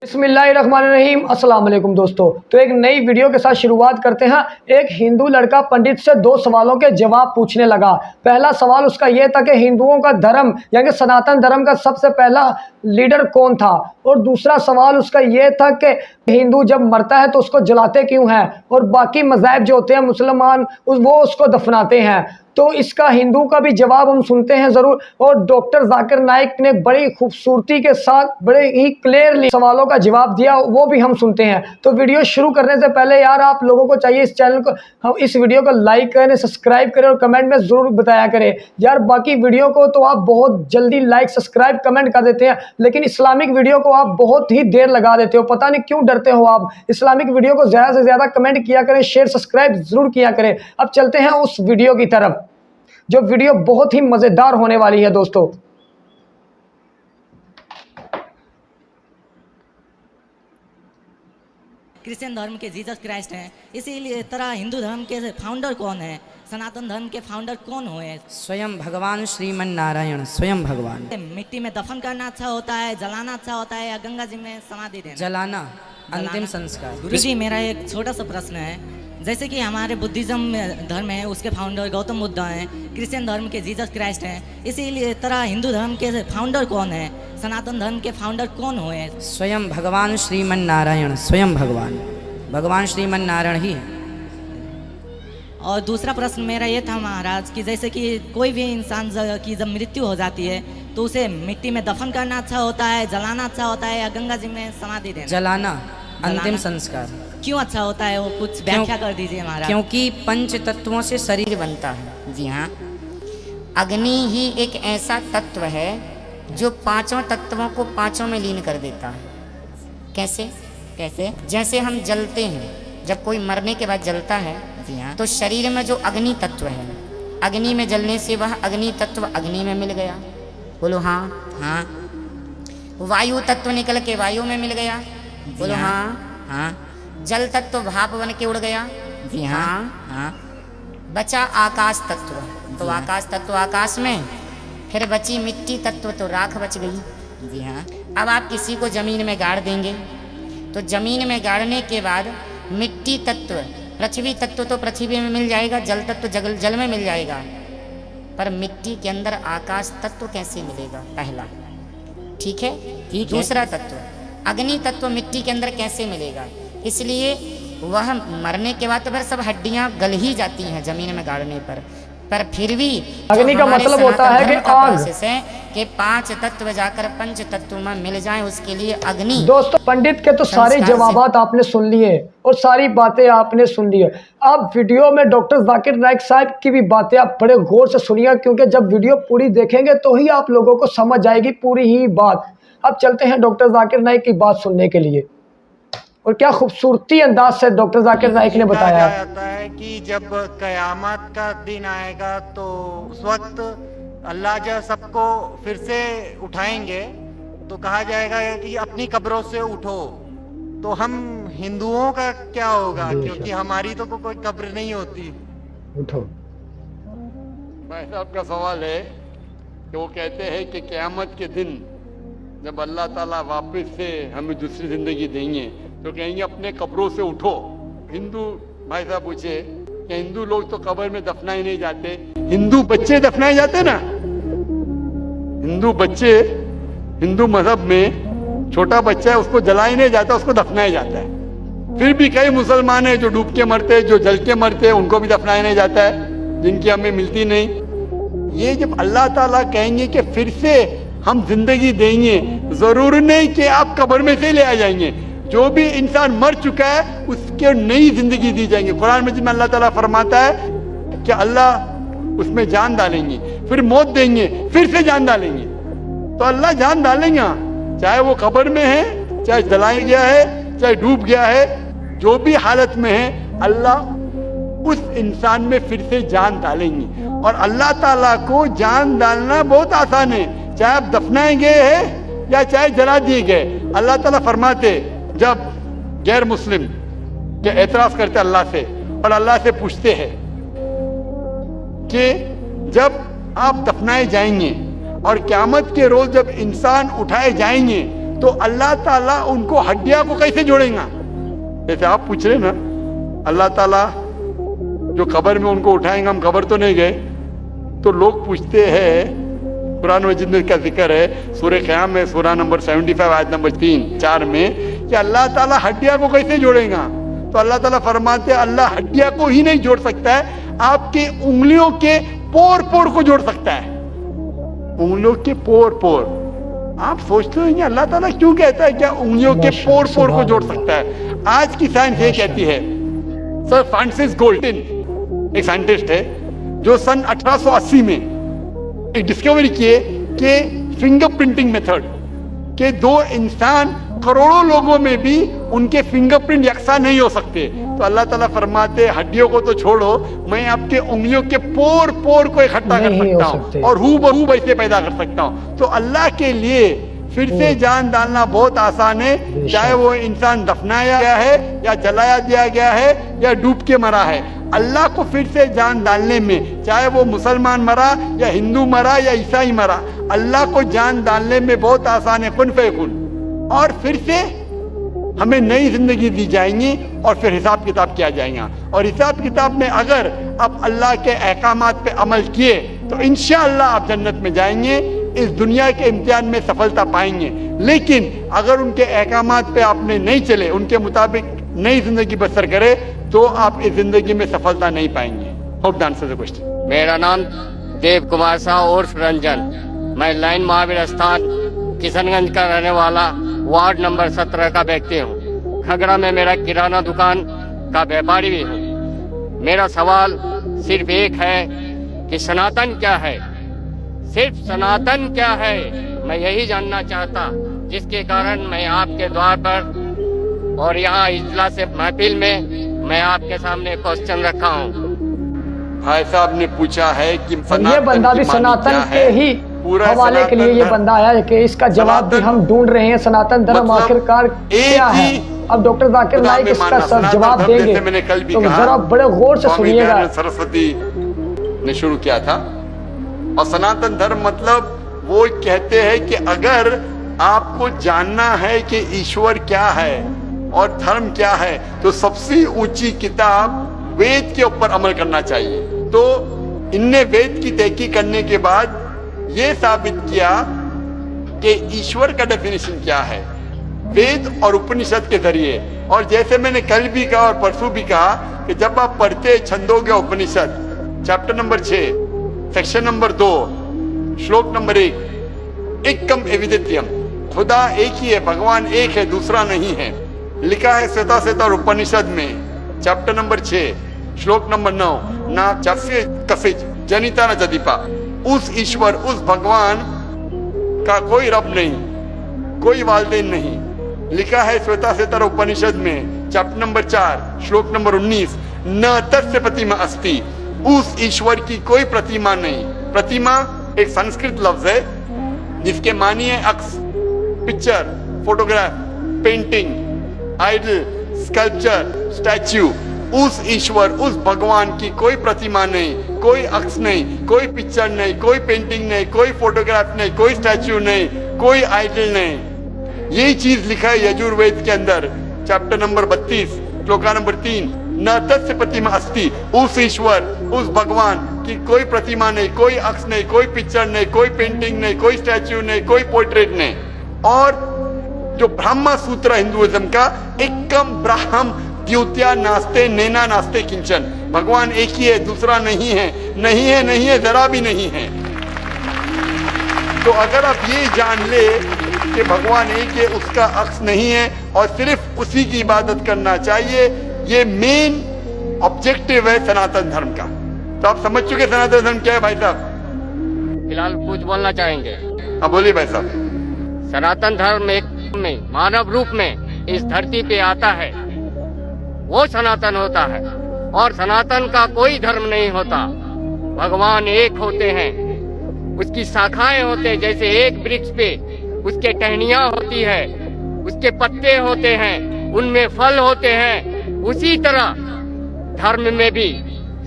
बिस्मिल्लाहिर्रहमानिर्रहीम अस्सलाम वालेकुम दोस्तों। तो एक नई वीडियो के साथ शुरुआत करते हैं। एक हिंदू लड़का पंडित से दो सवालों के जवाब पूछने लगा। पहला सवाल उसका यह था कि हिंदुओं का धर्म यानी सनातन धर्म का सबसे पहला लीडर कौन था, और दूसरा सवाल उसका यह था कि हिंदू जब मरता है तो उसको जलाते क्यों हैं, और बाकी मज़ाहिब जो होते हैं मुसलमान वो उसको दफनाते हैं। तो इसका हिंदू का भी जवाब हम सुनते हैं ज़रूर, और डॉक्टर जाकिर नाइक ने बड़ी खूबसूरती के साथ बड़े ही क्लियरली सवालों का जवाब दिया, वो भी हम सुनते हैं। तो वीडियो शुरू करने से पहले यार आप लोगों को चाहिए इस चैनल को, हम इस वीडियो को लाइक करें, सब्सक्राइब करें और कमेंट में ज़रूर बताया करें यार। बाकी वीडियो को तो आप बहुत जल्दी लाइक सब्सक्राइब कमेंट कर देते हैं, लेकिन इस्लामिक वीडियो को आप बहुत ही देर लगा देते हो। पता नहीं क्यों डरते हो आप। इस्लामिक वीडियो को ज़्यादा से ज़्यादा कमेंट किया करें, शेयर सब्सक्राइब ज़रूर किया करें। अब चलते हैं उस वीडियो की तरफ, जो वीडियो बहुत ही मज़ेदार होने वाली है दोस्तों। क्रिश्चियन धर्म के जीसस क्राइस्ट हैं, इसीलिए तरह हिंदू धर्म के फाउंडर कौन है, सनातन धर्म के फाउंडर कौन हुए? स्वयं भगवान श्रीमन नारायण, स्वयं भगवान। मिट्टी में दफन करना अच्छा होता है, जलाना अच्छा होता है, या गंगा जी में समाधि देना? जलाना, अंतिम संस्कार। गुरुजी मेरा एक छोटा सा प्रश्न है, जैसे कि हमारे बुद्धिज्म धर्म है उसके फाउंडर गौतम बुद्ध हैं, क्रिश्चियन धर्म के जीसस क्राइस्ट हैं, इसीलिए तरह हिंदू धर्म के फाउंडर कौन है, सनातन धर्म के फाउंडर कौन हुए? स्वयं भगवान श्रीमन नारायण, स्वयं भगवान, भगवान श्रीमन नारायण ही है। और दूसरा प्रश्न मेरा ये था महाराज कि जैसे कि कोई भी इंसान की जब मृत्यु हो जाती है तो उसे मिट्टी में दफन करना अच्छा होता है, जलाना अच्छा होता है, या गंगा जी में समाधि देना? जलाना, अंतिम संस्कार। क्यों अच्छा होता है, वो कुछ व्याख्या कर दीजिए महाराज। क्योंकि पंच तत्वों से शरीर बनता है। जी हाँ, अग्नि ही एक ऐसा तत्व है जो पांचों तत्वों को पांचों में लीन कर देता है। कैसे? कैसे? जैसे हम जलते हैं, जब कोई मरने के बाद जलता है, जी हाँ, तो शरीर में जो अग्नि तत्व है, अग्नि में जलने से वह अग्नि तत्व अग्नि में मिल गया। बोलो हाँ। हाँ। वायु तत्व निकल के वायु में मिल गया। बोलो हाँ। हाँ। जल तत्व भाप बन के उड़ गया। जी हाँ। हाँ। बचा आकाश तत्व, तो आकाश तत्व आकाश में, फिर बची मिट्टी तत्व तो राख बच गई। जी हाँ। अब आप किसी को जमीन में गाड़ देंगे तो जमीन में गाड़ने के बाद मिट्टी तत्व, पृथ्वी तत्व तो पृथ्वी में मिल जाएगा, जल तत्व जल में मिल जाएगा, पर मिट्टी के अंदर आकाश तत्व कैसे मिलेगा? पहला, ठीक है। दूसरा तत्व अग्नि तत्व मिट्टी के अंदर कैसे मिलेगा? इसलिए वह मरने के बाद तो फिर सब हड्डियां गल ही जाती हैं जमीन में गाड़ने पर फिर भी अग्नि का मतलब होता है कि आग है कि पांच तत्व जाकर पंच तत्व में मिल जाएं, उसके लिए अग्नि। दोस्तों पंडित के तो सारे जवाबात आपने सुन लिए और सारी बातें आपने सुन ली है। अब वीडियो में डॉक्टर जाकिर नाइक साहब की भी बातें आप बड़े गौर से सुनिए, क्योंकि जब वीडियो पूरी देखेंगे तो ही आप लोगों को समझ आएगी पूरी ही बात। अब चलते हैं डॉक्टर जाकिर नाइक की बात सुनने के लिए, और क्या खूबसूरती अंदाज से डॉक्टर जाकिर नाइक ने बताया जाता है कि जब कयामत का दिन आएगा तो उस वक्त अल्लाह जब सबको फिर से उठाएंगे तो कहा जाएगा कि अपनी कब्रों से उठो। तो हम हिंदुओं का क्या होगा, क्योंकि हमारी तो कोई कब्र नहीं होती। उठो। भाई साहब का सवाल है कि वो कहते हैं कि क़यामत के दिन जब अल्लाह ताला वापस से हमें दूसरी जिंदगी देंगे तो कहेंगे अपने कब्रों से उठो। हिंदू भाई साहब पूछे कि हिंदू लोग तो कब्र में दफनाए नहीं जाते, हिंदू बच्चे दफनाए जाते ना। हिंदू बच्चे, हिंदू मजहब में छोटा बच्चा है उसको जलाया नहीं जाता, उसको दफनाया जाता है। फिर भी कई मुसलमान है जो डूब के मरते हैं, जो जल के मरते हैं, उनको भी दफनाया नहीं जाता है, जिनकी हमें मिलती नहीं। ये जब अल्लाह ताला कहेंगे कि फिर से हम जिंदगी देंगे, जरूर नहीं कि आप कब्र में से ले आ जाएंगे। जो भी इंसान मर चुका है उसके नई जिंदगी दी जाएंगे। कुरान मजीद में अल्लाह ताला फरमाता है कि अल्लाह उसमें जान डालेंगे, फिर मौत देंगे, फिर से जान डालेंगे। तो अल्लाह जान डालेंगे, चाहे वो कब्र में है, चाहे जलाया गया है, चाहे डूब गया है, जो भी हालत में है अल्लाह उस इंसान में फिर से जान डालेंगे। और अल्लाह ताला को जान डालना बहुत आसान है, चाहे आप दफनाए गए हैं या चाहे जला दिए गए। अल्लाह ताला फरमाते जब गैर मुस्लिम के एतराज करते अल्लाह से और अल्लाह से पूछते हैं कि जब आप दफनाए जाएंगे और क़यामत के रोज जब इंसान उठाए जाएंगे तो अल्लाह ताला उनको हड्डियां को कैसे जोड़ेगा? जैसे आप पूछ रहे ना, अल्लाह ताला जो कब्र में उनको उठाएंगे, हम कब्र तो नहीं गए, तो लोग पूछते हैं, कुरान मजीद में का जिक्र है सूरह क़याम में सूरह नंबर 75 आयत नंबर 3-4 में कि अल्लाह ताला हड्डियां को कैसे जोड़ेगा? तो अल्लाह ताला फरमाते हैं अल्लाह हड्डियां को ही नहीं जोड़ सकता है, आपके उंगलियों के पोर पोर को जोड़ सकता है। उंगलियों के पोर पोर। आप सोचते होंगे अल्लाह ताला क्यों कहता है क्या उंगलियों के पोर पोर को जोड़ सकता है? आज की साइंस ये कहती है, सर फ्रांसिस गोल्टन एक साइंटिस्ट है जो सन 1880 में एक डिस्कवरी किए कि फिंगरप्रिंटिंग मेथड के दो इंसान करोड़ों लोगों में भी उनके फिंगरप्रिंट यकसा नहीं हो सकते। तो अल्लाह ताला फरमाते हड्डियों को तो छोड़ो, मैं आपके उंगलियों के पोर पोर को इकट्ठा कर सकता हूँ और हूबहू वैसे पैदा कर सकता हूँ। तो अल्लाह के लिए फिर से जान डालना बहुत आसान है, चाहे वो इंसान दफनाया गया है या जलाया दिया गया है या डूब के मरा है। अल्लाह को फिर से जान डालने में, चाहे वो मुसलमान मरा या हिंदू मरा या ईसाई मरा, अल्लाह को जान डालने में बहुत आसान है, कुन फयकुन। और फिर से हमें नई जिंदगी दी जाएंगी और फिर हिसाब किताब किया जाएगा। और हिसाब किताब में अगर आप अल्लाह के अहकामात पे अमल किए तो इंशाअल्लाह आप जन्नत में जाएंगे, इस दुनिया के इम्तिहान में सफलता पाएंगे। लेकिन अगर उनके अहकामात पे आपने नहीं चले, उनके मुताबिक नई जिंदगी बसर करे, तो आप इस जिंदगी में सफलता नहीं पाएंगे। Hope the answer the question. मेरा नाम देव कुमार शाह उर्फ रंजन, मैं लाइन महावीर स्थान किशनगंज का रहने वाला वार्ड नंबर 17 का व्यक्ति हूँ। खगड़ा में मेरा किराना दुकान का व्यापारी भी हूँ। मेरा सवाल सिर्फ एक है कि सनातन क्या है? सिर्फ सनातन क्या है, मैं यही जानना चाहता, जिसके कारण मैं आपके द्वार पर और यहाँ इजलास महफिल में मैं आपके सामने क्वेश्चन रखा हूँ। भाई साहब ने पूछा है कि ये बंदा भी सनातन के ही हवाले के लिए ये बंदा आया है कि इसका जवाब भी हम ढूंढ रहे हैं। सनातन धर्म आखिरकार क्या है? अब डॉक्टर जाकिर नाइक इसका जवाब देंगे, मैंने कल भी तो कहा, जरा बड़े गौर से सुनिएगा। सरस्वती ने शुरू किया था। और सनातन धर्म मतलब वो कहते हैं कि अगर आपको जानना है कि ईश्वर क्या है और धर्म क्या है, तो सबसे ऊंची किताब वेद के ऊपर अमल करना चाहिए। तो इनने वेद की तहकीक करने के बाद ये साबित किया कि ईश्वर का डेफिनेशन क्या है वेद और उपनिषद के जरिए। और जैसे मैंने कल भी कहा और परसों भी कहा कि जब आप पढ़ते छंदोग्य उपनिषद चैप्टर नंबर 6 सेक्शन नंबर 2 श्लोक नंबर 1, एकम एविदित्यम, खुदा एक ही है, भगवान एक है, दूसरा नहीं है, लिखा है श्वेताश्वेतर उपनिषद में चैप्टर नंबर 6 श्लोक नंबर 9, ना चस्य कसिच जनिता न जदीपा। उस ईश्वर, उस भगवान का कोई रब नहीं, कोई वालदेन नहीं, लिखा है श्वेताश्वेतर उपनिषद में चैप्टर नंबर 4 श्लोक नंबर 19, न तस्य प्रतिमा अस्ति, उस ईश्वर की कोई प्रतिमा नहीं। प्रतिमा एक संस्कृत लफ्ज है जिसके मानी है अक्स, picture, photograph, painting, idol, sculpture, statue. उस ईश्वर, उस भगवान की कोई प्रतिमा नहीं, कोई अक्स नहीं, कोई पिक्चर नहीं, कोई पेंटिंग नहीं, कोई फोटोग्राफ नहीं, कोई स्टैच्यू नहीं, कोई आइडल नहीं। यही चीज लिखा है यजुर्वेद के अंदर चैप्टर नंबर 32 श्लोका नंबर 3, न तस्य प्रतिमा अस्ति, उस ईश्वर, उस भगवान की कोई प्रतिमा नहीं, कोई अक्स नहीं, कोई पिक्चर नहीं, कोई पेंटिंग नहीं, कोई स्टैच्यू नहीं, कोई पोर्ट्रेट नहीं। और जो ब्रह्मा सूत्र हिंदुइज्म का, एकम ब्रह्म द्वितीया नास्ते नैना नास्ते किंचन, भगवान एक ही है, दूसरा नहीं है, नहीं है, नहीं है, जरा भी नहीं है। तो अगर आप ये जान ले कि भगवान एक है, उसका अक्स नहीं है और सिर्फ उसी की इबादत करना चाहिए, ये मेन ऑब्जेक्टिव है सनातन धर्म का। तो आप समझ चुके सनातन धर्म क्या है भाई साहब? फिलहाल कुछ बोलना चाहेंगे? हाँ बोलिए भाई साहब। सनातन धर्म एक में मानव रूप में इस धरती पे आता है, वो सनातन होता है। और सनातन का कोई धर्म नहीं होता, भगवान एक होते हैं, उसकी शाखाएं होते हैं। जैसे एक वृक्ष पे उसके टहनियां होती है, उसके पत्ते होते हैं, उनमें फल होते हैं, उसी तरह धर्म में भी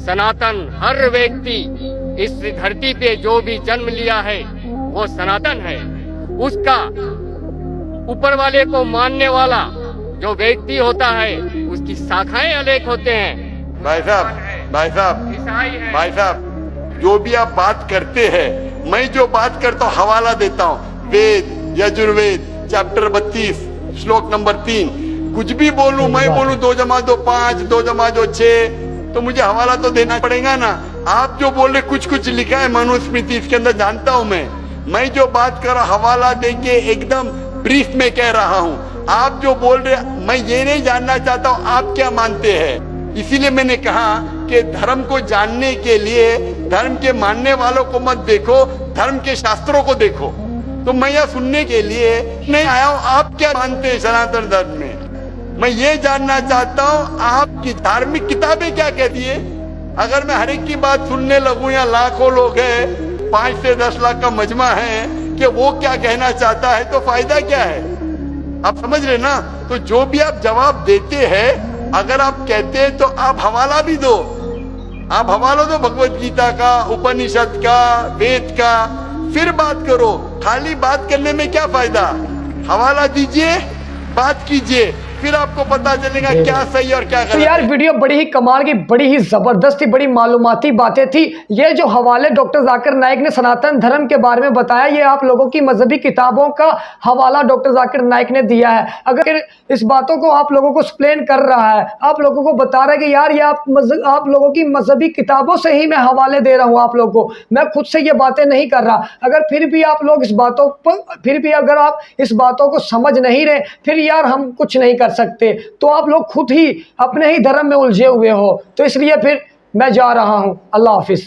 सनातन, हर व्यक्ति इस धरती पे जो भी जन्म लिया है वो सनातन है। उसका ऊपर वाले को मानने वाला जो व्यक्ति होता है उसकी शाखाएं अनेक होते हैं। भाई साहब ईसाई है, भाई साहब, जो भी आप बात करते हैं, मैं जो बात करता हूँ हवाला देता हूँ, वेद यजुर्वेद चैप्टर 32 श्लोक नंबर 3। कुछ भी बोलूं, मैं बोलूं 2 + 2 5, 2 + 2 6, तो मुझे हवाला तो देना पड़ेगा ना। आप जो बोल रहे कुछ लिखा है मनुस्मृति, इसके अंदर जानता हूं मैं जो बात कर रहा हवाला देके एकदम ब्रीफ में कह रहा हूं। आप जो बोल रहे, मैं ये नहीं जानना चाहता हूं आप क्या मानते हैं। इसीलिए मैंने कहा कि धर्म को जानने के लिए धर्म के मानने वालों को मत देखो, धर्म के शास्त्रों को देखो। तो मैं यह सुनने के लिए नहीं आया हूं आप क्या मानते हैं सनातन धर्म में। मैं ये जानना चाहता हूं आपकी धार्मिक किताबें क्या कहती है। अगर मैं हर एक की बात सुनने लगूं, या लाखों लोग हैं, 5 से 10 लाख का मजमा है, कि वो क्या कहना चाहता है, तो फायदा क्या है। आप समझ रहे ना। तो जो भी आप जवाब देते हैं, अगर आप कहते हैं तो आप हवाला भी दो। आप हवाला दो भगवत गीता का, उपनिषद का, वेद का, फिर बात करो। खाली बात करने में क्या फायदा। हवाला दीजिए, बात कीजिए, फिर आपको पता चलेगा क्या सही और क्या गलत। तो यार वीडियो बड़ी ही कमाल की, बड़ी ही जबरदस्त थी, बड़ी मालूमाती बातें थी। ये जो हवाले डॉक्टर जाकिर नाइक ने सनातन धर्म के बारे में बताया, ये आप लोगों की मजहबी किताबों का हवाला डॉक्टर जाकिर नाइक ने दिया है। अगर इस बातों को आप लोगों को एक्सप्लेन कर रहा है, आप लोगों को बता रहा है कि यार ये आप लोगों की मजहबी किताबों से ही मैं हवाले दे रहा हूँ आप लोगों को, मैं खुद से ये बातें नहीं कर रहा। अगर फिर भी आप लोग इस बातों पर, फिर भी अगर आप इस बातों को समझ नहीं रहे, फिर यार हम कुछ नहीं कर सकते। तो आप लोग खुद ही अपने ही धर्म में उलझे हुए हो। तो इसलिए फिर मैं जा रहा हूं। अल्लाह हाफिज।